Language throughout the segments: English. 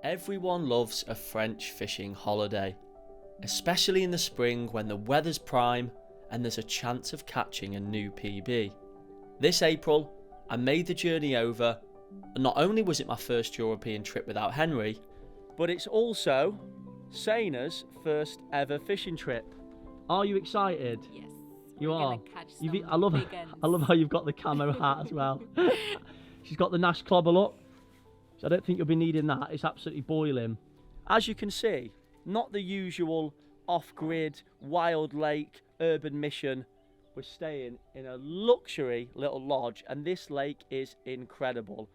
Everyone loves a French fishing holiday, especially in the spring when the weather's prime and there's a chance of catching a new PB. This April, I made the journey over, and not only was it my first European trip without Henry, but it's also Saina's first ever fishing trip. Are you excited? Yes. You are. I love how you've got the camo hat as well. She's got the Nash clobber look. So I don't think you'll be needing that. It's absolutely boiling. As you can see, not the usual off-grid, wild lake, urban mission. We're staying in a luxury little lodge, and this lake is incredible.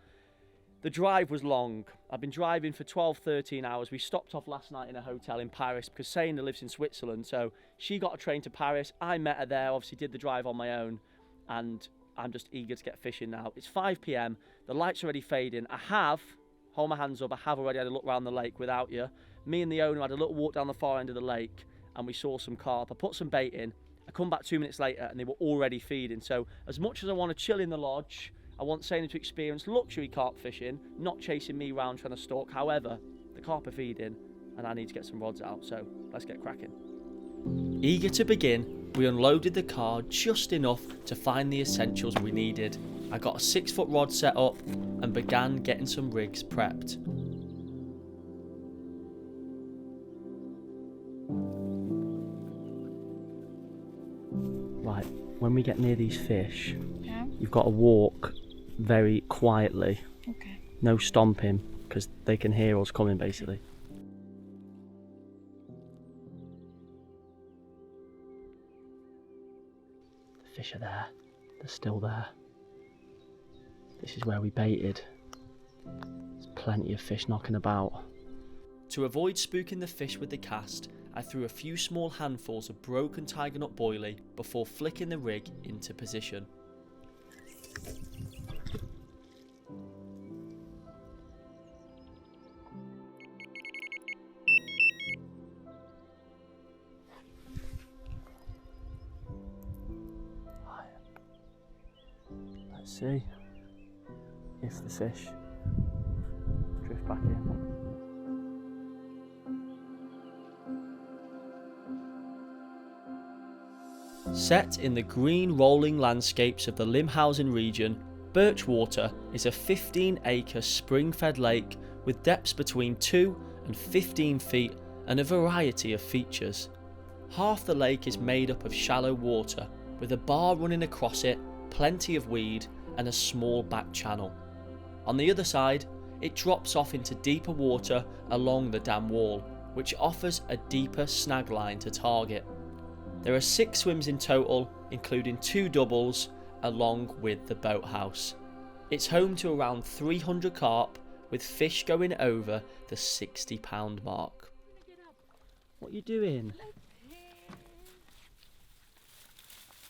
The drive was long. I've been driving for 12, 13 hours. We stopped off last night in a hotel in Paris because Saina lives in Switzerland, so she got a train to Paris. I met her there, obviously did the drive on my own, and I'm just eager to get fishing now. It's 5 p.m. The light's already fading. Hold my hands up, I have already had a look around the lake without you. Me and the owner had a little walk down the far end of the lake and we saw some carp. I put some bait in. I come back 2 minutes later and they were already feeding. So as much as I want to chill in the lodge, I want Saina to experience luxury carp fishing, not chasing me around trying to stalk. However, the carp are feeding and I need to get some rods out. So let's get cracking. Eager to begin, we unloaded the car just enough to find the essentials we needed. I got a 6-foot rod set up and began getting some rigs prepped. Right, when we get near these fish, you've got to walk very quietly. Okay. No stomping, because they can hear us coming basically. The fish are there, they're still there. This is where we baited. There's plenty of fish knocking about. To avoid spooking the fish with the cast, I threw a few small handfuls of broken tiger nut boilie before flicking the rig into position. Let's see if the fish drift back in. Set in the green rolling landscapes of the Limhausen region, Birchwater is a 15-acre spring-fed lake with depths between 2 and 15 feet and a variety of features. Half the lake is made up of shallow water, with a bar running across it, plenty of weed and a small back channel. On the other side, it drops off into deeper water along the dam wall, which offers a deeper snag line to target. There are 6 swims in total, including 2 doubles, along with the boathouse. It's home to around 300 carp, with fish going over the 60-pound mark. What are you doing?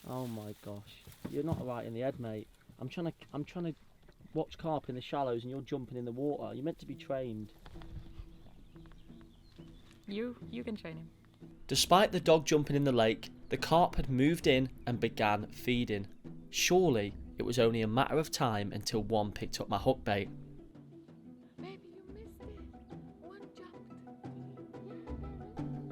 Oh my gosh, you're not right in the head, mate. I'm trying to watch carp in the shallows and you're jumping in the water. You're meant to be trained. You can train him. Despite the dog jumping in the lake, the carp had moved in and began feeding. Surely it was only a matter of time until one picked up my hook bait. Baby, you missed it. One jumped.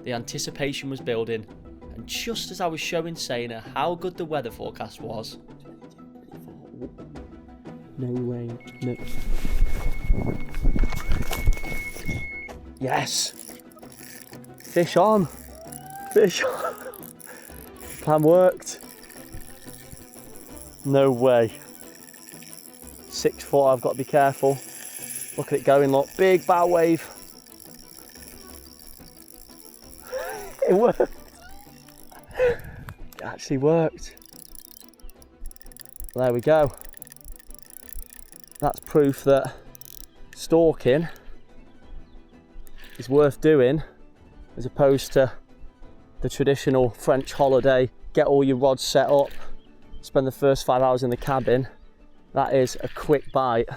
The anticipation was building, and just as I was showing Saina how good the weather forecast was... No rain, no... Yes! Fish on! Fish on! Plan worked. No way. 6 foot, I've got to be careful. Look at it going, look. Big bow wave. It worked. It actually worked. There we go. That's proof that stalking is worth doing as opposed to the traditional French holiday. Get all your rods set up, spend the first 5 hours in the cabin. That is a quick bite.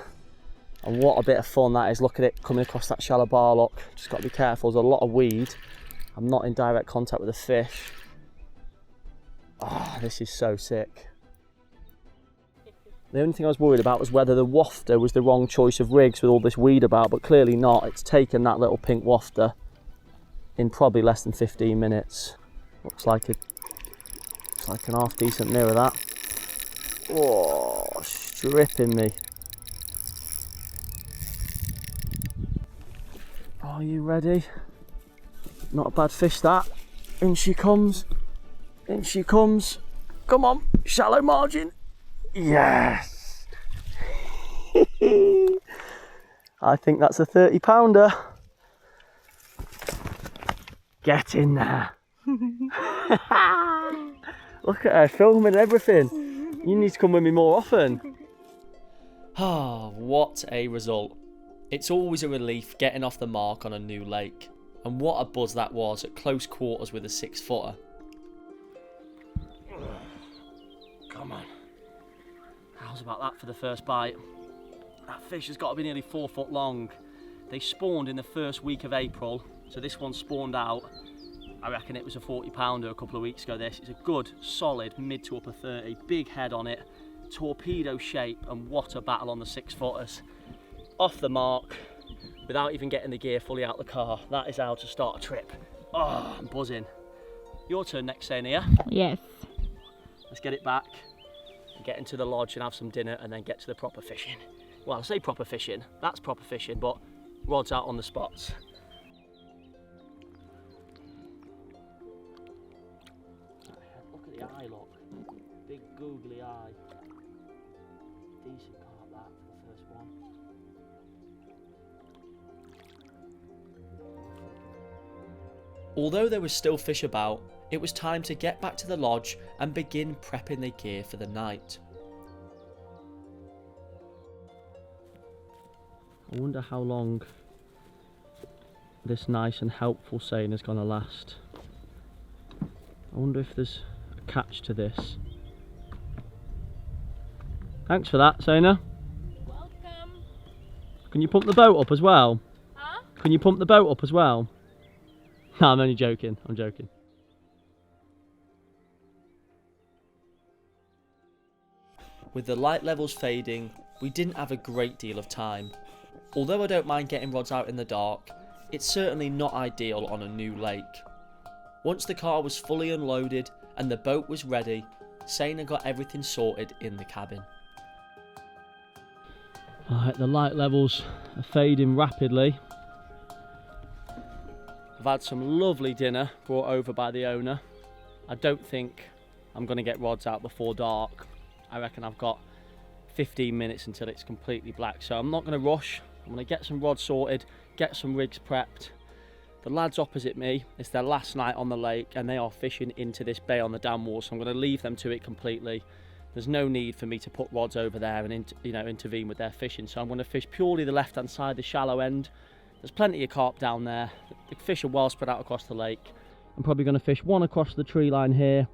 And what a bit of fun that is. Look at it coming across that shallow bar, look. Just got to be careful, there's a lot of weed. I'm not in direct contact with the fish. Ah, this is so sick. The only thing I was worried about was whether the wafter was the wrong choice of rigs with all this weed about, but clearly not. It's taken that little pink wafter in probably less than 15 minutes. Looks like an half decent mirror, that. Oh, stripping me. Are you ready? Not a bad fish, that. In she comes. In she comes. Come on, shallow margin. Yes. I think that's a 30 pounder. Get in there. Look at her filming and everything. You need to come with me more often. Ah, what a result. It's always a relief getting off the mark on a new lake. And what a buzz that was at close quarters with a 6-footer. Come on. How's about that for the first bite? That fish has got to be nearly 4 foot long. They spawned in the first week of April, so this one spawned out. I reckon it was a 40 pounder a couple of weeks ago. This is a good, solid mid to upper 30, big head on it, torpedo shape, and what a battle on the 6-footers. Off the mark, without even getting the gear fully out the car. That is how to start a trip. Oh, I'm buzzing. Your turn next, Sania. Yes. Let's get it back, get into the lodge and have some dinner, and then get to the proper fishing. Well, I say proper fishing, that's proper fishing, but rods out on the spots. Look at the eye, look. Big googly eye. Decent carp that for the first one. Although there was still fish about, it was time to get back to the lodge and begin prepping the gear for the night. I wonder how long this nice and helpful seine is going to last. I wonder if there's a catch to this. Thanks for that, Sana. Welcome. Can you pump the boat up as well? Huh? Can you pump the boat up as well? No, I'm only joking. I'm joking. With the light levels fading, we didn't have a great deal of time. Although I don't mind getting rods out in the dark, it's certainly not ideal on a new lake. Once the car was fully unloaded and the boat was ready, Sana got everything sorted in the cabin. Alright, the light levels are fading rapidly. I've had some lovely dinner brought over by the owner. I don't think I'm going to get rods out before dark. I reckon I've got 15 minutes until it's completely black, so I'm not going to rush. I'm going to get some rods sorted, get some rigs prepped. The lads opposite me, it's their last night on the lake and they are fishing into this bay on the dam wall, so I'm going to leave them to it completely. There's no need for me to put rods over there and intervene with their fishing, so I'm going to fish purely the left hand side, the shallow end. There's plenty of carp down there. The fish are well spread out across the lake. I'm probably going to fish one across the tree line here,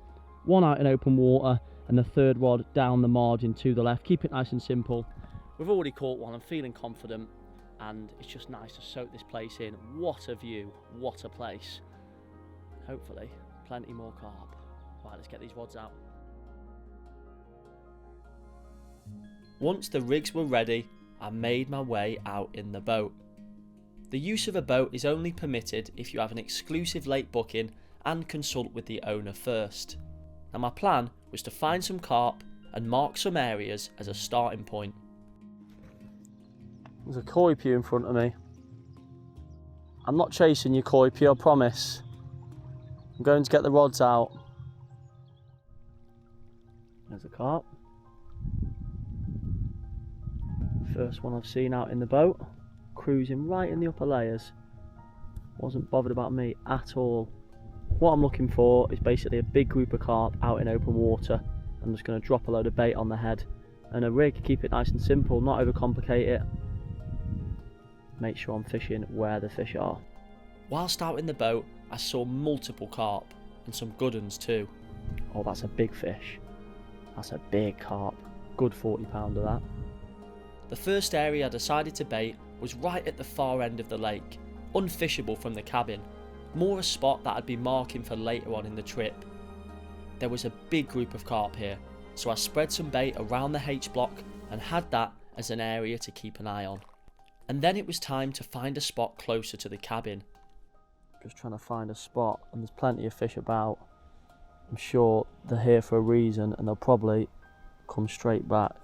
one out in open water, and the third rod down the margin to the left. Keep it nice and simple. We've already caught one. I'm feeling confident, and it's just nice to soak this place in. What a view, what a place. Hopefully plenty more carp. Right, let's get these rods out. Once the rigs were ready, I made my way out in the boat. The use of a boat is only permitted if you have an exclusive lake booking and consult with the owner first. Now my plan was to find some carp and mark some areas as a starting point. There's a koi pew in front of me. I'm not chasing you, koi pew, I promise. I'm going to get the rods out. There's a carp. First one I've seen out in the boat. Cruising right in the upper layers. Wasn't bothered about me at all. What I'm looking for is basically a big group of carp out in open water. I'm just going to drop a load of bait on the head and a rig. Keep it nice and simple, not overcomplicate it. Make sure I'm fishing where the fish are. Whilst out in the boat, I saw multiple carp and some good ones too. Oh, that's a big fish. That's a big carp. Good 40 pounder that. The first area I decided to bait was right at the far end of the lake, unfishable from the cabin, more a spot that I'd be marking for later on in the trip. There was a big group of carp here, so I spread some bait around the H block and had that as an area to keep an eye on. And then it was time to find a spot closer to the cabin. Just trying to find a spot, and there's plenty of fish about. I'm sure they're here for a reason and they'll probably come straight back.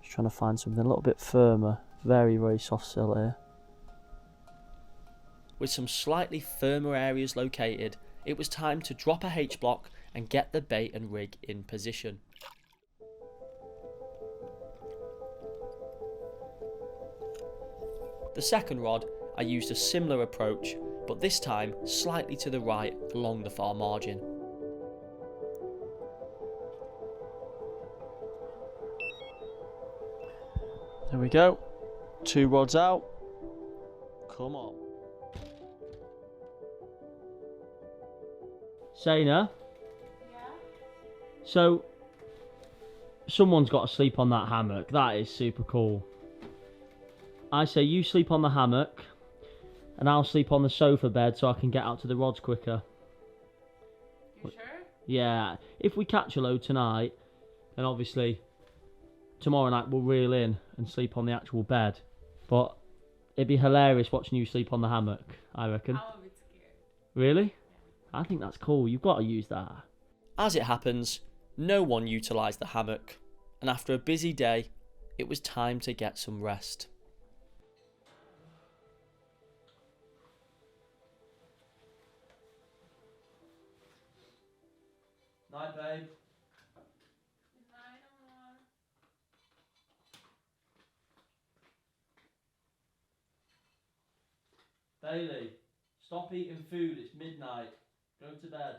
Just trying to find something a little bit firmer. Very, very soft sill here. With some slightly firmer areas located, it was time to drop a H block and get the bait and rig in position. The second rod, I used a similar approach, but this time slightly to the right along the far margin. There we go, 2 rods out, come on. Saina? Yeah? So, someone's got to sleep on that hammock. That is super cool. I say you sleep on the hammock, and I'll sleep on the sofa bed so I can get out to the rods quicker. You sure? Yeah, if we catch a load tonight, then obviously tomorrow night we'll reel in and sleep on the actual bed. But it'd be hilarious watching you sleep on the hammock, I reckon. I'm a bit scared. Really? I think that's cool. You've got to use that. As it happens, no one utilised the hammock, and after a busy day, it was time to get some rest. Night, babe. Good night, Amor. Bailey, stop eating food. It's midnight. Go to bed.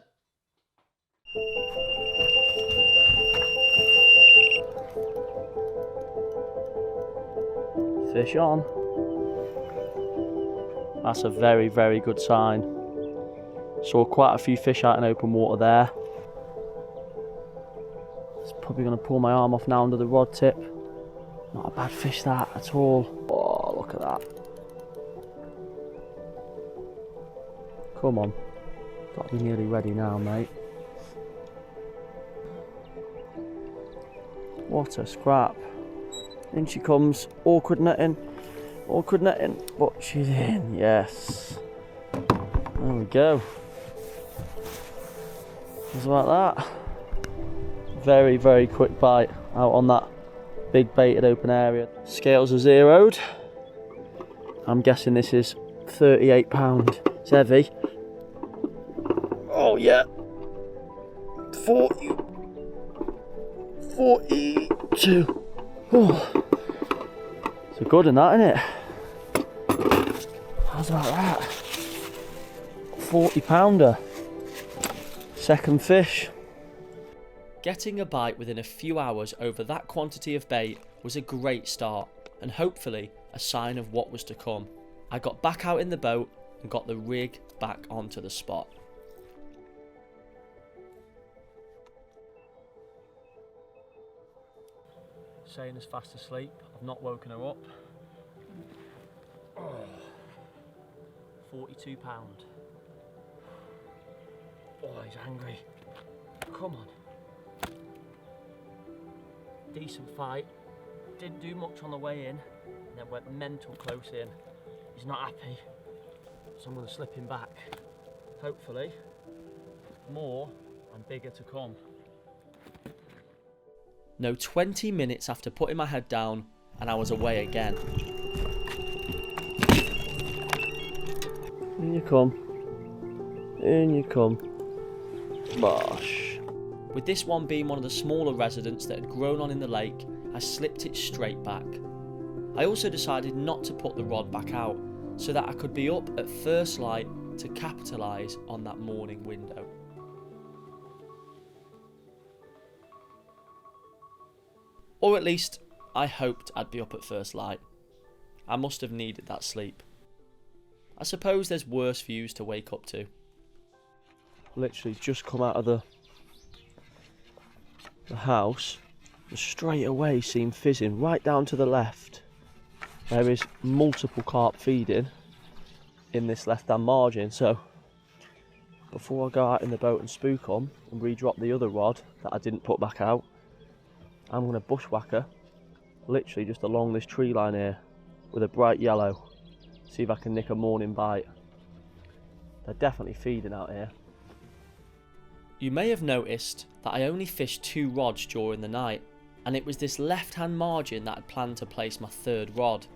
Fish on. That's a very, very good sign. Saw quite a few fish out in open water there. It's probably going to pull my arm off now under the rod tip. Not a bad fish that at all. Oh, look at that. Come on. Got to be nearly ready now, mate. What a scrap. In she comes. Awkward netting, but she's in. Yes. There we go. Just like that. Very, very quick bite out on that big baited open area. Scales are zeroed. I'm guessing this is 38 pound. It's heavy. Oh yeah. 40. 42. Oh. It's a good one, that, isn't it? How's about that? 40 pounder. Second fish. Getting a bite within a few hours over that quantity of bait was a great start, and hopefully a sign of what was to come. I got back out in the boat and got the rig back onto the spot. Saina's fast asleep. I've not woken her up. Oh, 42 pound. Oh, he's angry. Come on. Decent fight. Didn't do much on the way in, and then went mental close in. He's not happy, so I'm going to slip him back. Hopefully, more and bigger to come. No, 20 minutes after putting my head down, and I was away again. In you come. In you come. Bosh. With this one being one of the smaller residents that had grown on in the lake, I slipped it straight back. I also decided not to put the rod back out, so that I could be up at first light to capitalise on that morning window. Or at least, I hoped I'd be up at first light. I must have needed that sleep. I suppose there's worse views to wake up to. Literally just come out of the house, and straight away seen fizzing right down to the left. There is multiple carp feeding in this left hand margin, so before I go out in the boat and spook them and re-drop the other rod that I didn't put back out, I'm going to bushwhack her literally just along this tree line here with a bright yellow. See if I can nick a morning bite. They're definitely feeding out here. You may have noticed that I only fished 2 rods during the night, and it was this left hand margin that I'd planned to place my 3rd rod.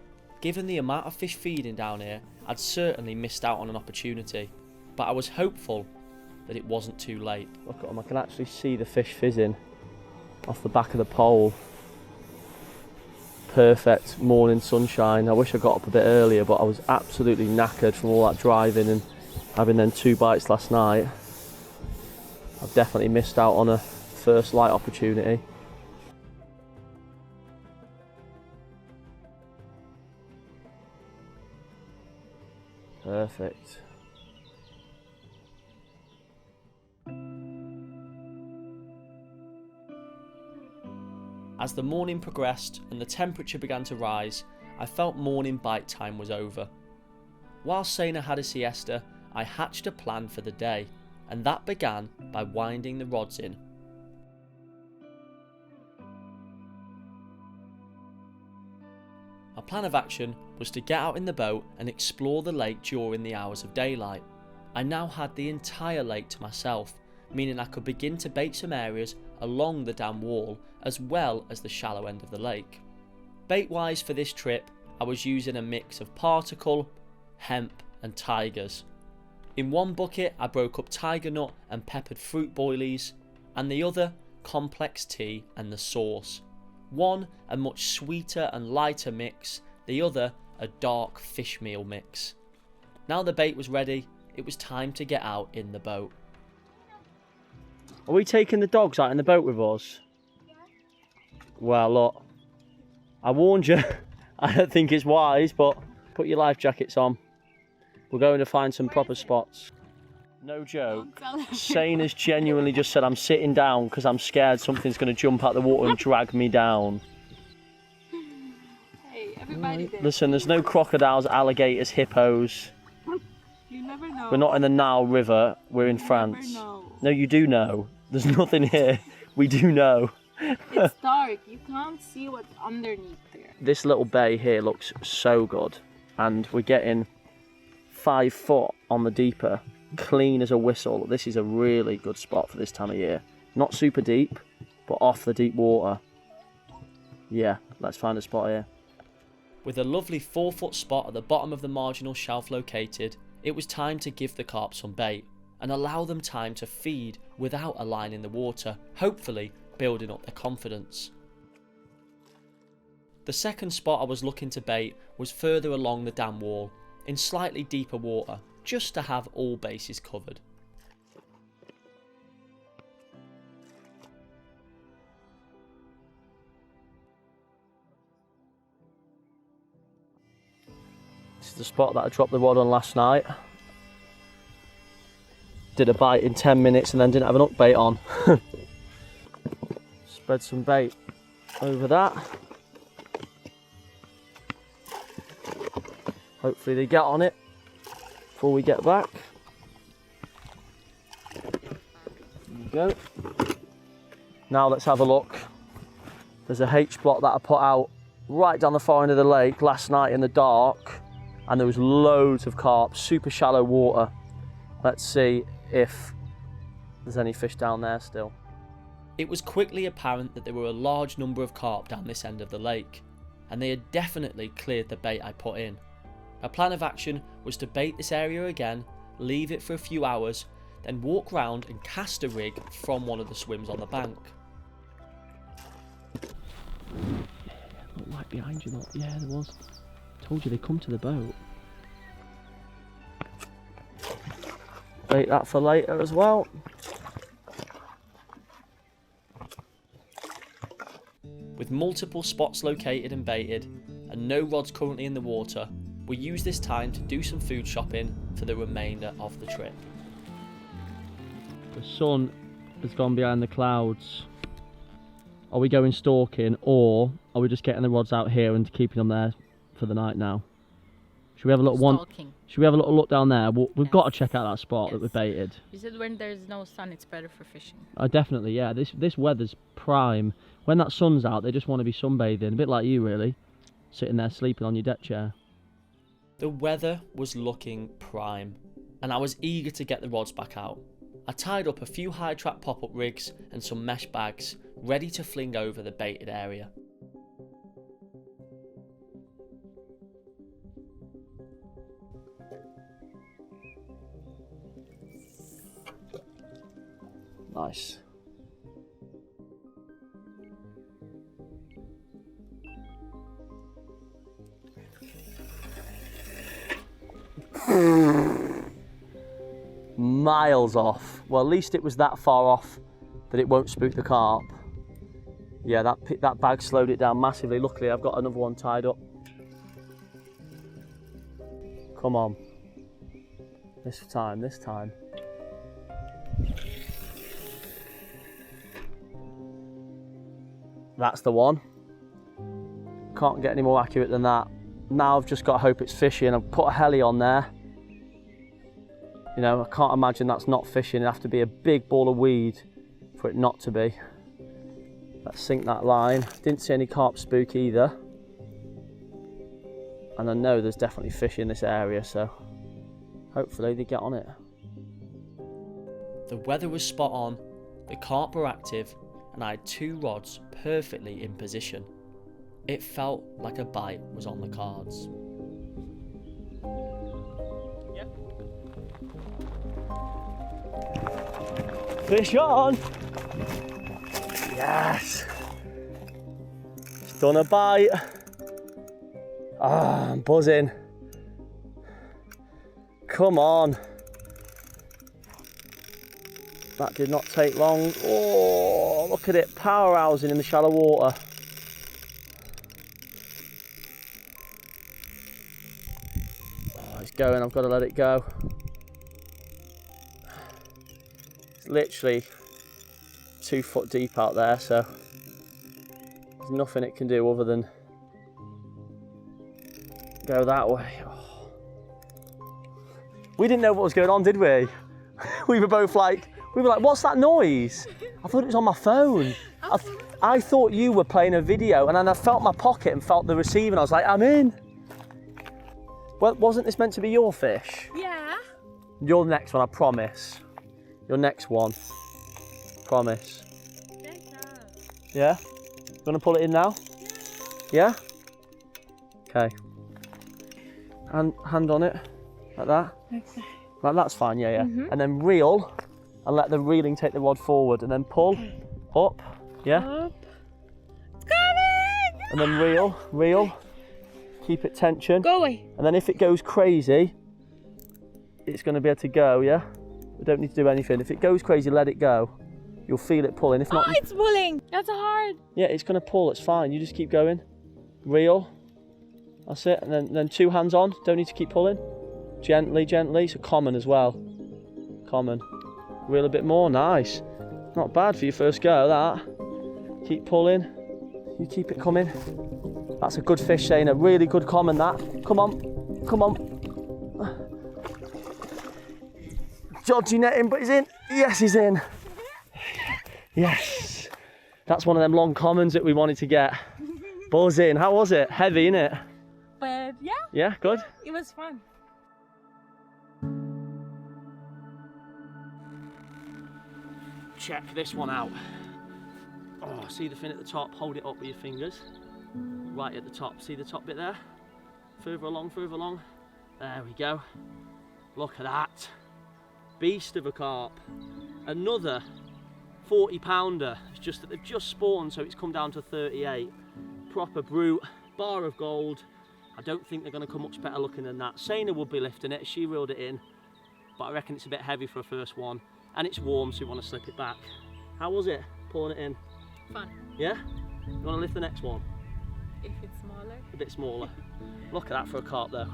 Given the amount of fish feeding down here, I'd certainly missed out on an opportunity, but I was hopeful that it wasn't too late. Look at them, I can actually see the fish fizzing off the back of the pole. Perfect morning sunshine. I wish I got up a bit earlier, but I was absolutely knackered from all that driving and having then 2 bites last night. I've definitely missed out on a first light opportunity. Perfect. As the morning progressed and the temperature began to rise, I felt morning bite time was over. While Saina had a siesta, I hatched a plan for the day, and that began by winding the rods in. My plan of action was to get out in the boat and explore the lake during the hours of daylight. I now had the entire lake to myself, meaning I could begin to bait some areas along the dam wall as well as the shallow end of the lake. Bait wise for this trip, I was using a mix of particle, hemp and tigers. In one bucket I broke up tiger nut and peppered fruit boilies, and the other complex tea and the sauce. One a much sweeter and lighter mix, the other a dark fish meal mix. Now the bait was ready, it was time to get out in the boat. Are we taking the dogs out in the boat with us? Yeah. Well, look, I warned you. I don't think it's wise, but put your life jackets on. We're going to find some proper spots. No joke. Sane has genuinely just said I'm sitting down because I'm scared something's going to jump out the water and drag me down. Hey, everybody there. Listen, there's no crocodiles, alligators, hippos. You never know. We're not in the Nile River, we're in You France. never know. No, you do know. There's nothing here. We do know. It's dark. You can't see what's underneath there. This little bay here looks so good. And we're getting 5 foot on the deeper, clean as a whistle. This is a really good spot for this time of year. Not super deep, but off the deep water. Yeah, let's find a spot here. With a lovely 4 foot spot at the bottom of the marginal shelf located, it was time to give the carp some bait and allow them time to feed without a line in the water, hopefully building up their confidence. The second spot I was looking to bait was further along the dam wall, in slightly deeper water, just to have all bases covered. This is the spot that I dropped the rod on last night. Did a bite in 10 minutes and then didn't have an upbait on. Spread some bait over that. Hopefully they get on it before we get back. There we go. Now let's have a look. There's a H block that I put out right down the far end of the lake last night in the dark, and there was loads of carp, super shallow water. Let's see if there's any fish down there still. It was quickly apparent that there were a large number of carp down this end of the lake, and they had definitely cleared the bait I put in. My plan of action was to bait this area again, leave it for a few hours, then walk round and cast a rig from one of the swims on the bank. Look right behind you, look. Yeah, there was. Told you they come to the boat. Bait that for later as well. With multiple spots located and baited, and no rods currently in the water, we use this time to do some food shopping for the remainder of the trip. The sun has gone behind the clouds. Are we going stalking, or are we just getting the rods out here and keeping them there for the night now? Should we have a look? Should we have a little look down there? We've got to check out that spot that we baited. You said when there's no sun, it's better for fishing. Oh, definitely, yeah. This weather's prime. When that sun's out, they just want to be sunbathing. A bit like you, really. Sitting there sleeping on your deck chair. The weather was looking prime, and I was eager to get the rods back out. I tied up a few high track pop-up rigs and some mesh bags, ready to fling over the baited area. Nice. Miles off. Well, at least it was that far off that it won't spook the carp. Yeah, that bag slowed it down massively. Luckily, I've got another one tied up. Come on. This time. That's the one. Can't get any more accurate than that. Now I've just got to hope it's fishing. I've put a heli on there. You know, I can't imagine that's not fishing. It'd have to be a big ball of weed for it not to be. Let's sink that line. Didn't see any carp spook either. And I know there's definitely fish in this area, so hopefully they get on it. The weather was spot on, the carp were active, and I had 2 rods perfectly in position. It felt like a bite was on the cards. Yep. Fish on! Yes! It's done a bite. Ah, I'm buzzing. Come on. That did not take long. Oh, look at it, powerhousing in the shallow water. Oh, it's going, I've got to let it go. It's literally 2 foot deep out there, so there's nothing it can do other than go that way. Oh. We didn't know what was going on, did we? We were both like, what's that noise? I thought it was on my phone. I thought you were playing a video, and then I felt my pocket and felt the receiver, and I was like, I'm in. Well, wasn't this meant to be your fish? Yeah. Your next one, I promise. Your next one. Promise. Yeah? You want to pull it in now? Yeah? Okay. Hand on it, like that. Okay. Right, that's fine, yeah. And then reel, and let the reeling take the rod forward, and then pull, up, yeah? Up. Coming! And then reel, keep it tension. Go away. And then if it goes crazy, it's going to be able to go, yeah? We don't need to do anything. If it goes crazy, let it go. You'll feel it pulling. If not, oh, it's pulling. That's hard. Yeah, it's going to pull, it's fine. You just keep going. Reel. That's it, and then 2 hands on, don't need to keep pulling. Gently, so common as well. Common. Reel a bit more, nice. Not bad for your first go, that. Keep pulling, you keep it coming. That's a good fish, Shayna, really good common that. Come on. Dodgy netting, but he's in. Yes, he's in. Yes. That's one of them long commons that we wanted to get. Buzzing, how was it? Heavy, innit? But yeah. Yeah, good? It was fun. Check this one out. Oh, see the fin at the top? Hold it up with your fingers. Right at the top. See the top bit there? Further along. There we go. Look at that. Beast of a carp. Another 40 pounder. It's just that they've just spawned, so it's come down to 38. Proper brute. Bar of gold. I don't think they're going to come much better looking than that. Saina would be lifting it. She reeled it in. But I reckon it's a bit heavy for a first one. And it's warm, so you want to slip it back. How was it, pulling it in? Fun. Yeah? You want to lift the next one? If it's smaller. A bit smaller. Look at that for a carp though.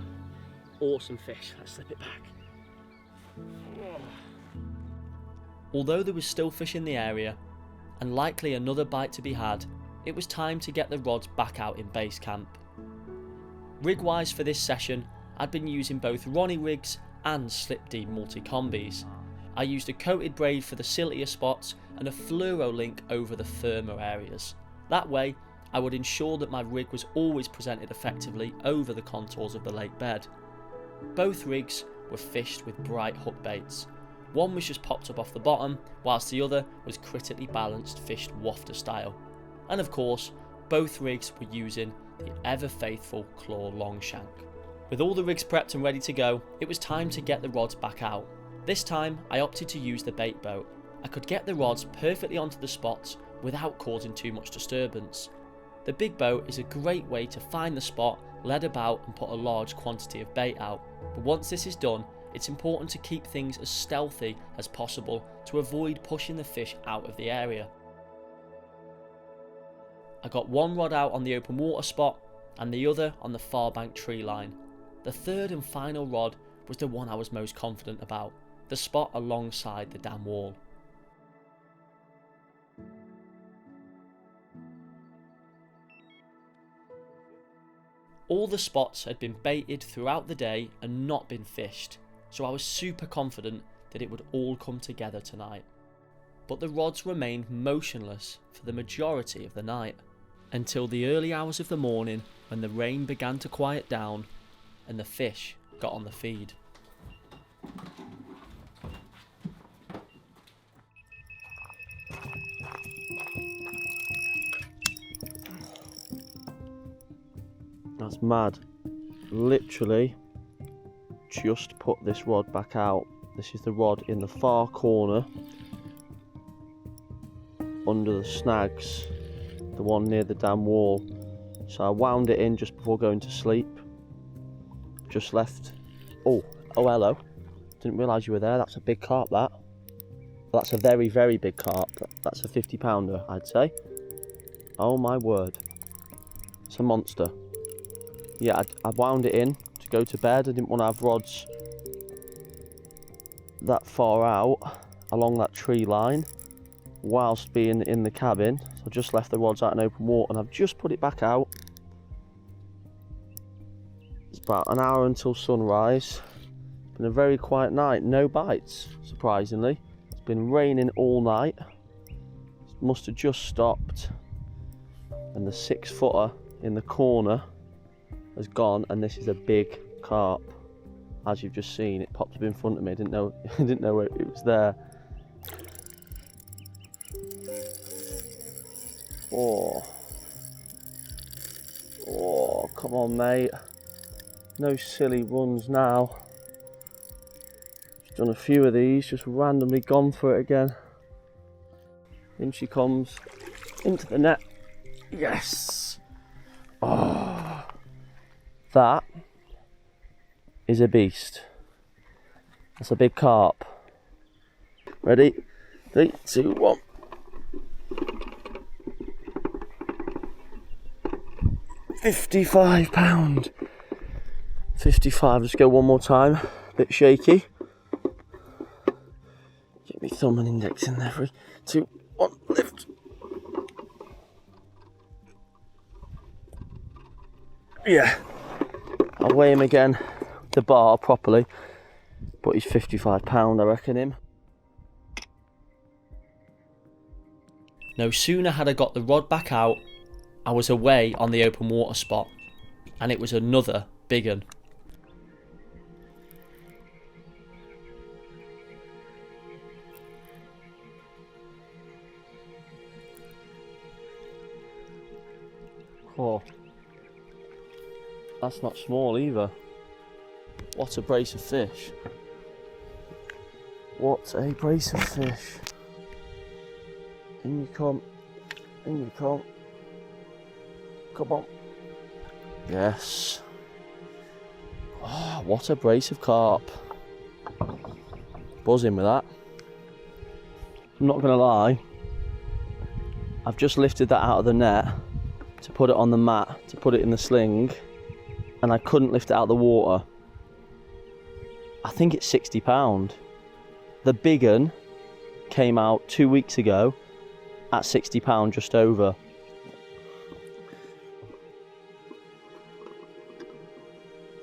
Awesome fish. Let's slip it back. Although there was still fish in the area, and likely another bite to be had, it was time to get the rods back out in base camp. Rig-wise for this session, I'd been using both Ronnie rigs and Slip D multi-combis. I used a coated braid for the siltier spots and a fluoro link over the firmer areas. That way, I would ensure that my rig was always presented effectively over the contours of the lake bed. Both rigs were fished with bright hook baits. One was just popped up off the bottom, whilst the other was critically balanced fished wafter style. And of course, both rigs were using the ever faithful claw long shank. With all the rigs prepped and ready to go, it was time to get the rods back out. This time, I opted to use the bait boat. I could get the rods perfectly onto the spots without causing too much disturbance. The big boat is a great way to find the spot, lead about and put a large quantity of bait out. But once this is done, it's important to keep things as stealthy as possible to avoid pushing the fish out of the area. I got one rod out on the open water spot and the other on the far bank tree line. The third and final rod was the one I was most confident about, the spot alongside the dam wall. All the spots had been baited throughout the day and not been fished, so I was super confident that it would all come together tonight. But the rods remained motionless for the majority of the night, until the early hours of the morning when the rain began to quiet down and the fish got on the feed. That's mad. Literally just put this rod back out. This is the rod in the far corner under the snags, the one near the dam wall. So I wound it in just before going to sleep. Just left. Oh hello. Didn't realise you were there. That's a big carp, that. That's a very, very big carp. That's a 50 pounder, I'd say. Oh my word. It's a monster. Yeah, I wound it in to go to bed. I didn't want to have rods that far out along that tree line whilst being in the cabin. So I just left the rods out in open water and I've just put it back out. It's about an hour until sunrise. It's been a very quiet night, no bites, surprisingly. It's been raining all night. It must have just stopped. And the 6-footer in the corner has gone, and this is a big carp. As you've just seen, it popped up in front of me. I didn't know it was there. Oh, come on, mate. No silly runs now. Just done a few of these, just randomly gone for it again. In she comes into the net. Yes. Oh. That is a beast. That's a big carp. Ready? 3, 2, 1. £55. 55. Let's go one more time. Bit shaky. Get me thumb and index in there. 3, 2, 1. Lift. Yeah. I'll weigh him again, the bar properly, but he's £55, I reckon him. No sooner had I got the rod back out, I was away on the open water spot, and it was another big un. Oh. That's not small either. What a brace of fish. What a brace of fish. In you come. In you come. Come on. Yes. Oh, what a brace of carp. Buzzing with that. I'm not going to lie. I've just lifted that out of the net to put it on the mat, to put it in the sling. And I couldn't lift it out of the water. I think it's £60. The big un came out 2 weeks ago at £60, just over.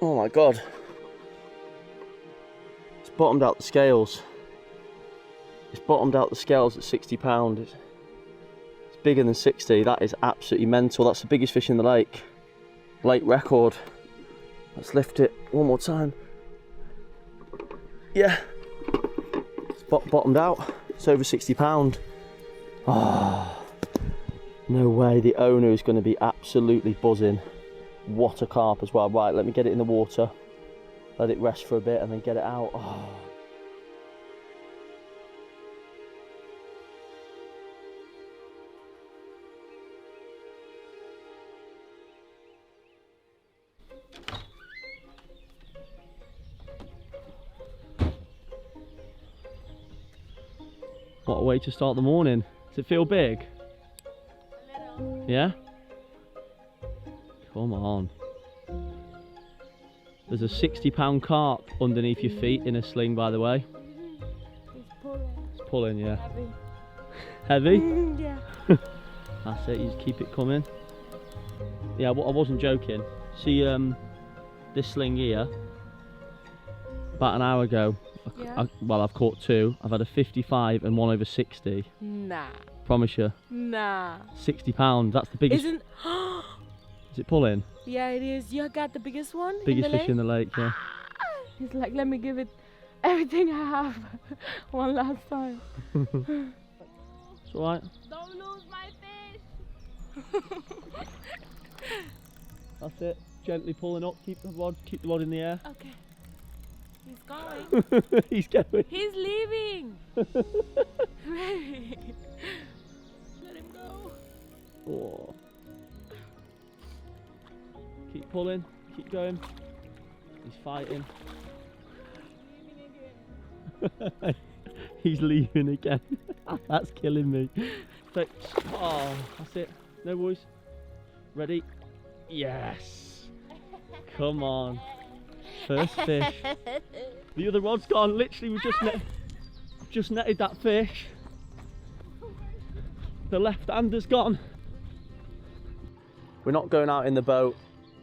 Oh my god, bottomed out the scales. It's bottomed out the scales at £60. It's bigger than 60. That is absolutely mental. That's the biggest fish in the lake. Lake record. Let's lift it one more time. Yeah. It's bottomed out. It's over £60. Oh, no way. The owner is going to be absolutely buzzing. What a carp as well. Right, let me get it in the water. Let it rest for a bit and then get it out. Oh. What a way to start the morning. Does it feel big? A little. Yeah? Come on. There's a £60 carp underneath your feet in a sling, by the way. He's pulling. It's pulling, yeah. Heavy. Heavy? Yeah. That's it, you just keep it coming. Yeah, I wasn't joking. See this sling here? About an hour ago, Yeah. well, I've caught two. I've had a 55 and one over 60. Nah. Promise you. Nah. £60, that's the biggest. Isn't? Is it pulling? Yeah, it is. You got the biggest one. Biggest in the fish in the lake, yeah. He's like, let me give it everything I have one last time. It's alright. Don't lose my fish. That's it. Gently pulling up, keep the rod in the air. Okay. He's going. He's going. He's leaving. Let him go. Oh. Keep pulling, keep going. He's fighting. He's leaving again. That's killing me. Oh, that's it. No worries. Ready? Yes. Come on. First fish. The other rod's gone. Literally, we just netted that fish. The left-hander's gone. We're not going out in the boat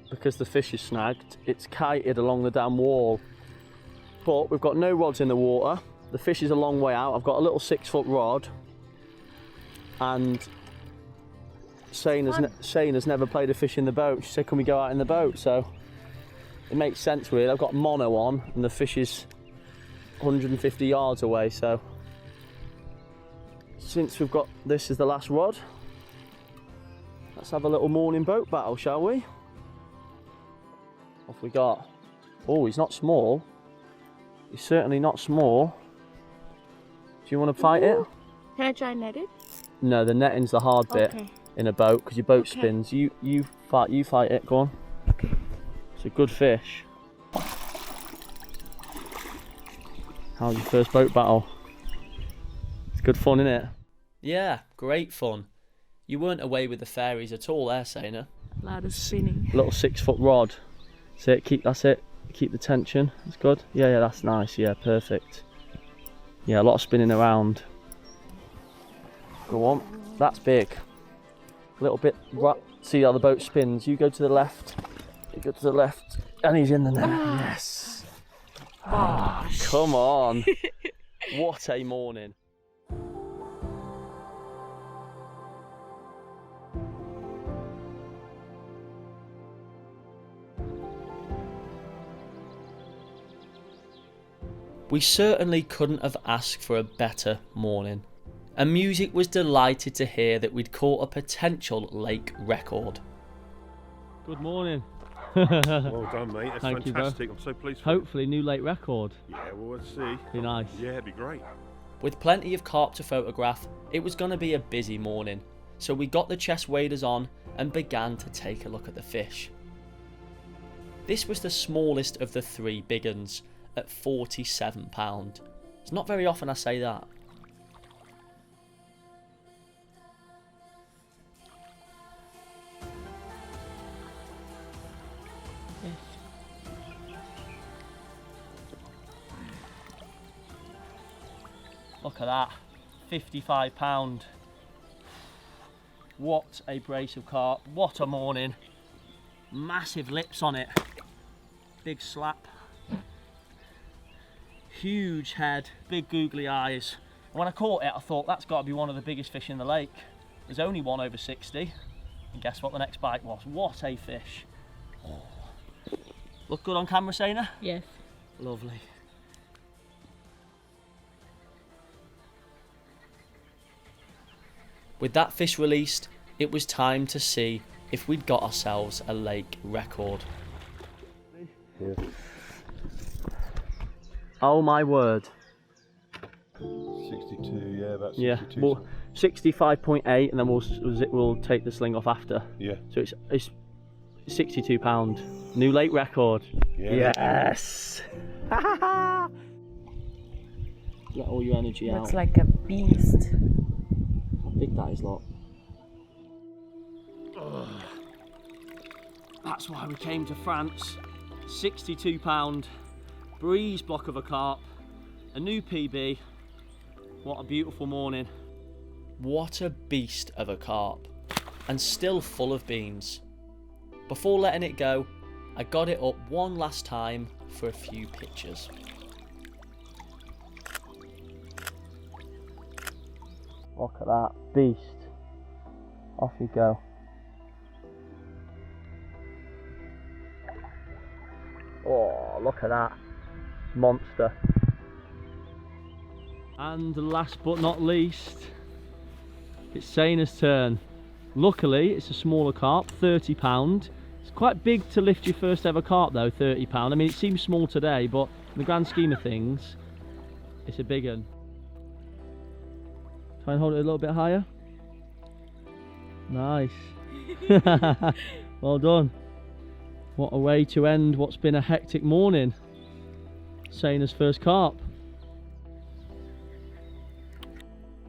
because the fish is snagged. It's kited along the dam wall. But we've got no rods in the water. The fish is a long way out. I've got a little 6-foot rod. And Shane has never played a fish in the boat. She said, can we go out in the boat? So it makes sense really. I've got mono on and the fish is 150 yards away. So since we've got this as the last rod, let's have a little morning boat battle, shall we? Off we got. Oh, he's not small. He's certainly not small. Do you want to fight it? Can I try and net it? No, the netting's the hard bit in a boat because your boat spins. You fight it. Go on. Okay. It's a good fish. How's your first boat battle? It's good fun, isn't it? Yeah, great fun. You weren't away with the fairies at all there, Saina. A lot of spinning. Little 6-foot rod. That's it. Keep the tension. It's good. Yeah, that's nice. Yeah, perfect. Yeah, a lot of spinning around. Go on. That's big. A little bit. See how the boat spins. You go to the left. You go to the left. And he's in the net. Yes. Ah, come on. What a morning. We certainly couldn't have asked for a better morning. And Music was delighted to hear that we'd caught a potential lake record. Good morning. Well done, mate. That's Thank you, bro. fantastic. I'm so pleased for you. Hopefully new lake record. Yeah, well, let's see. Be nice. Yeah, it'd be great. With plenty of carp to photograph, it was going to be a busy morning. So we got the chest waders on and began to take a look at the fish. This was the smallest of the 3 big uns at £47. It's not very often I say that. Look at that, £55. What a brace of carp, what a morning. Massive lips on it, big slap. Huge head, big googly eyes. And when I caught it, I thought that's got to be one of the biggest fish in the lake. There's only one over 60. And guess what the next bite was? What a fish. Oh. Look good on camera, Saina? Yes. Lovely. With that fish released, it was time to see if we'd got ourselves a lake record. Yeah. Oh my word. 62, yeah, about 62. Yeah, well, 65.8, and then we'll take the sling off after. Yeah. So it's 62 pound. New lake record. Yeah. Yes. Let all your energy out. Looks like a beast. How big that is, lot. That's why we came to France. 62 pound breeze block of a carp, a new PB. What a beautiful morning. What a beast of a carp, and still full of beans. Before letting it go, I got it up one last time for a few pictures. Look at that beast. Off you go. Oh, look at that monster. And last but not least, it's Saina's turn. Luckily, it's a smaller carp, 30 pound. It's quite big to lift your first ever carp though, 30 pound. I mean, it seems small today, but in the grand scheme of things, it's a big one. Try and hold it a little bit higher. Nice. Well done. What a way to end what's been a hectic morning. Saina's first carp.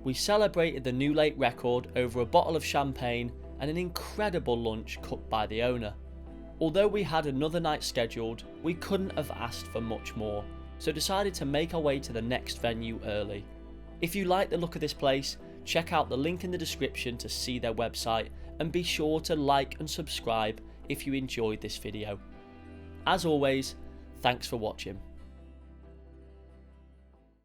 We celebrated the new lake record over a bottle of champagne and an incredible lunch cooked by the owner. Although we had another night scheduled, we couldn't have asked for much more, so decided to make our way to the next venue early. If you like the look of this place, check out the link in the description to see their website, and be sure to like and subscribe if you enjoyed this video. As always, thanks for watching.